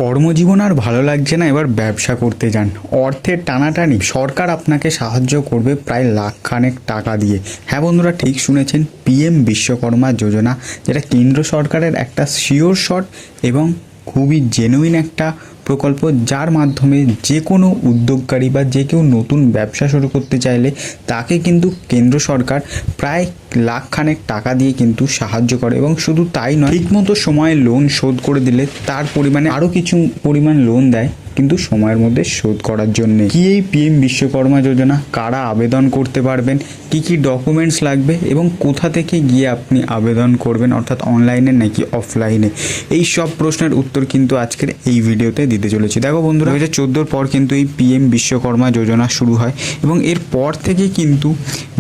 কর্মজীবন আর ভালো লাগছে না, এবার ব্যবসা করতে যান। অর্থের টানাটানি, সরকার আপনাকে সাহায্য করবে প্রায় লাখখানেক টাকা দিয়ে। হ্যাঁ বন্ধুরা, ঠিক শুনেছেন, পিএম বিশ্বকর্মা যোজনা, যেটা কেন্দ্র সরকারের একটা শিওর শট এবং খুবই জেনুইন একটা প্রকল্প, যার মাধ্যমে যে কোনো উদ্যোগকারী বা যে কেউ নতুন ব্যবসা শুরু করতে চাইলে তাকে কিন্তু কেন্দ্র সরকার প্রায় লাখখানেক টাকা দিয়ে কিন্তু সাহায্য করে। এবং শুধু তাই নয়, ঠিকমতো সময়ে লোন শোধ করে দিলে তার পরিমাণে আরও কিছু পরিমাণ লোন দেয় কিন্তু সময়ের মধ্যে শোধ করার জন্য। কি এই পিএম বিশ্বকর্মা যোজনা, কারা আবেদন করতে পারবেন, কি কি ডকুমেন্টস লাগবে এবং কোথা থেকে গিয়ে আপনি আবেদন করবেন, অর্থাৎ অনলাইনে নাকি অফলাইনে, এই সব প্রশ্নের উত্তর কিন্তু আজকের এই ভিডিওতে দিতে চলেছি। দেখো বন্ধুরা, 2014 পর কিন্তু এই পিএম বিশ্বকর্মা যোজনা শুরু হয় এবং এর পর থেকে কিন্তু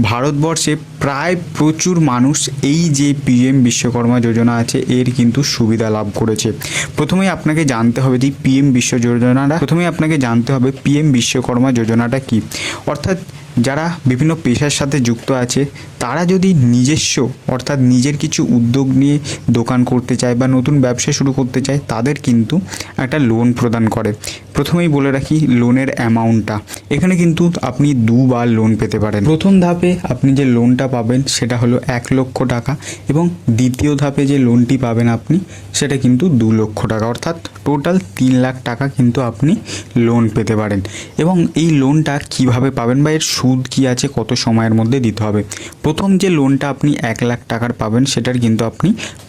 ভারতবর্ষে প্রায় প্রচুর মানুষ এই যে পিএম বিশ্বকর্মা যোজনা আছে এর কিন্তু সুবিধা লাভ করেছে। প্রথমেই আপনাকে জানতে হবে যে পিএম বিশ্বকর্মা যোজনাটা কি। অর্থাৎ যারা বিভিন্ন পেশার সাথে যুক্ত আছে তারা যদি নিজস্ব অর্থাৎ নিজের কিছু উদ্যোগ নিয়ে দোকান করতে চায় বা নতুন ব্যবসা শুরু করতে চায়, তাদের কিন্তু একটা লোন প্রদান করে। প্রথমেই বলে রাখি লোনের অ্যামাউন্টটা, এখানে কিন্তু আপনি দুবার লোন পেতে পারেন। প্রথম ধাপে আপনি যে লোনটা পাবেন সেটা হলো 1 লক্ষ টাকা এবং দ্বিতীয় ধাপে যে লোনটি পাবেন আপনি সেটা কিন্তু 2 লক্ষ টাকা, অর্থাৎ টোটাল 3 লাখ টাকা কিন্তু আপনি লোন পেতে পারেন। এবং এই লোনটা কিভাবে পাবেন বা এর সুদ কী আছে, কত সময়ের মধ্যে দিতে হবে। প্রথম যে লোনটা আপনি 1 লাখ টাকার পাবেন সেটার কিন্তু আপনি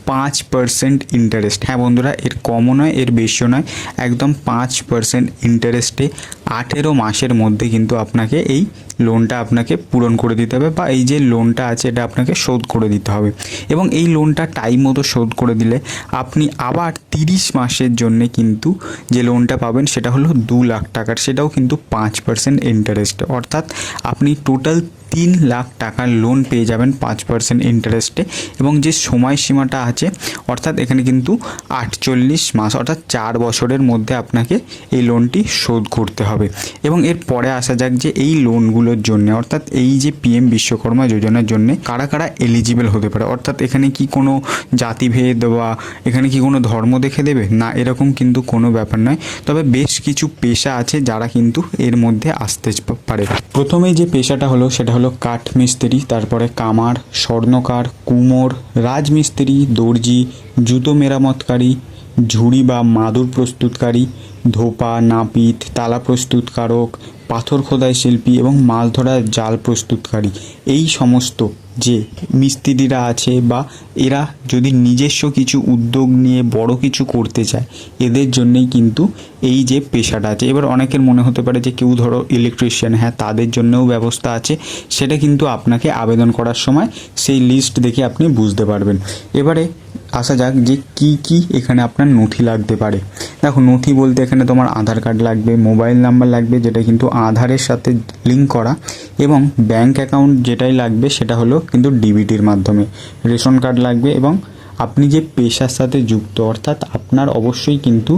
5% ইন্টারেস্ট, হ্যাঁ বন্ধুরা, এর কমও নয় এর বেশিও নয়, একদম 5% ইন্টারেস্টে 18 মাসের মধ্যে কিন্তু আপনাকে এই লোনটা আপনাকে পূরণ করে দিতে হবে, বা এই যে লোনটা আছে এটা আপনাকে শোধ করে দিতে হবে। এবং এই লোনটা টাইম মতো শোধ করে দিলে আপনি আবার 30 মাসের জন্যে কিন্তু যে লোনটা পাবেন সেটা হলো 2 লাখ টাকার, সেটাও কিন্তু 5% ইন্টারেস্টে, অর্থাৎ আপনি টোটাল 3 লাখ টাকার লোন পেয়ে যাবেন 5% ইন্টারেস্টে। এবং যে সময়সীমাটা আছে অর্থাৎ এখানে কিন্তু 48 মাস, অর্থাৎ 4 বছরের মধ্যে আপনাকে এই লোনটি শোধ করতে হবে। এবং এর পরে আসা যাক যে এই লোনগুলোর জন্য, অর্থাৎ এই যে পিএম বিশ্বকর্মা যোজনার জন্য কারা কারা এলিজিবল হতে পারে। অর্থাৎ এখানে কি কোনো জাতিভেদ বা এখানে কি কোনো ধর্ম দেখে দেবে না, এরকম কিন্তু কোনো ব্যাপার নয়। তবে বেশ কিছু পেশা আছে যারা কিন্তু এর মধ্যে আসতে পারে। প্রথমে যে পেশাটা হলো সেটা হলো কাঠ মিস্ত্রি, তারপরে কামার, স্বর্ণকার, কুমোর, রাজমিস্ত্রি, দর্জি, জুতো মেরামতকারী, ঝুড়ি বা মাদুর প্রস্তুতকারী, ধোপা, নাপিত, তালা প্রস্তুতকারক, পাথর খোদাই শিল্পী এবং মাছ ধরার জাল প্রস্তুতকারী। এই সমস্ত যে মিস্ত্রিরা আছে বা এরা যদি নিজস্ব কিছু উদ্যোগ নিয়ে বড় কিছু করতে চায়, এদের জন্যেই কিন্তু এই যে পেশাটা আছে। এবার অনেকের মনে হতে পারে যে কেউ ধরো ইলেকট্রিশিয়ান, হ্যাঁ তাদের জন্যও ব্যবস্থা আছে, সেটা কিন্তু আপনাকে আবেদন করার সময় সেই লিস্ট দেখে আপনি বুঝতে পারবেন। এবারে আসা যাক যে কি কি এখানে আপনার নথি লাগতে পারে। দেখো, নথি বলতে এখানে তোমার আধার কার্ড লাগবে, মোবাইল নাম্বার লাগবে যেটা কিন্তু আধারের সাথে লিঙ্ক করা, এবং ব্যাংক অ্যাকাউন্ট যেটাই লাগবে সেটা হলো কিন্তু ডিবিটির মাধ্যমে, রেশন কার্ড লাগবে, এবং আপনি যে পেশার সাথে যুক্ত অর্থাৎ আপনার অবশ্যই কিন্তু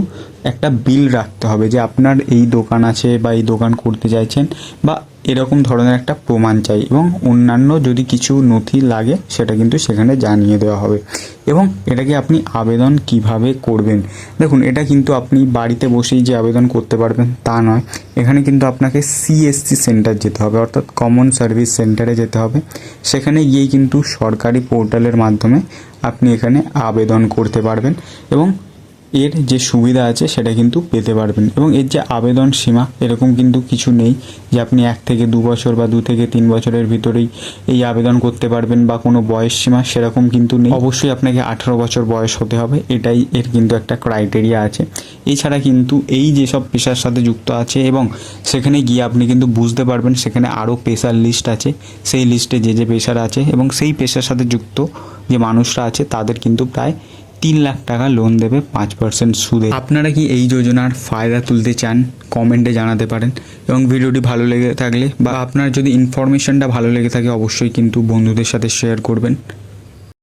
একটা বিল রাখতে হবে যে আপনার এই দোকান আছে বা এই দোকান করতে চাইছেন বা এরকম ধরনের একটা প্রমাণ চাই, এবং অন্যান্য যদি কিছু নথি লাগে সেটা কিন্তু সেখানে জানিয়ে দেওয়া হবে। এবং এটাকে আপনি আবেদন কিভাবে করবেন, দেখুন এটা কিন্তু আপনি বাড়িতে বসেই যে আবেদন করতে পারবেন তা নয়, এখানে কিন্তু আপনাকে সিএসসি সেন্টার যেতে হবে, অর্থাৎ কমন সার্ভিস সেন্টারে যেতে হবে। সেখানে গিয়েই কিন্তু সরকারি পোর্টালের মাধ্যমে আপনি এখানে আবেদন করতে পারবেন এবং এর যে সুবিধা আছে সেটা কিন্তু পেতে পারবেন। এবং এর যে আবেদন সীমা এরকম কিন্তু কিছু নেই যে আপনি 1 থেকে 2 বছর বা 2 থেকে 3 বছরের ভিতরেই এই আবেদন করতে পারবেন, বা কোনো বয়স সীমা সেরকম কিন্তু নেই। অবশ্যই আপনাকে 18 বছর বয়স হতে হবে, এটাই এর কিন্তু একটা ক্রাইটেরিয়া আছে। এছাড়া কিন্তু এই যেসব পেশার সাথে যুক্ত আছে এবং সেখানে গিয়ে আপনি কিন্তু বুঝতে পারবেন সেখানে আরও পেশার লিস্ট আছে, সেই লিস্টে যে যে পেশার আছে এবং সেই পেশার সাথে যুক্ত যে মানুষরা আছে তাদের কিন্তু প্রায় 3 লাখ টাকা লোন দেবে 5% সুদে। আপনারা কি এই যোজনার ফায়দা তুলতে চান কমেন্টে জানাতে পারেন। এবং ভিডিওটি ভালো লেগে থাকলে বা আপনার যদি ইনফরমেশনটা ভালো লেগে থাকে অবশ্যই কিন্তু বন্ধুদের সাথে শেয়ার করবেন।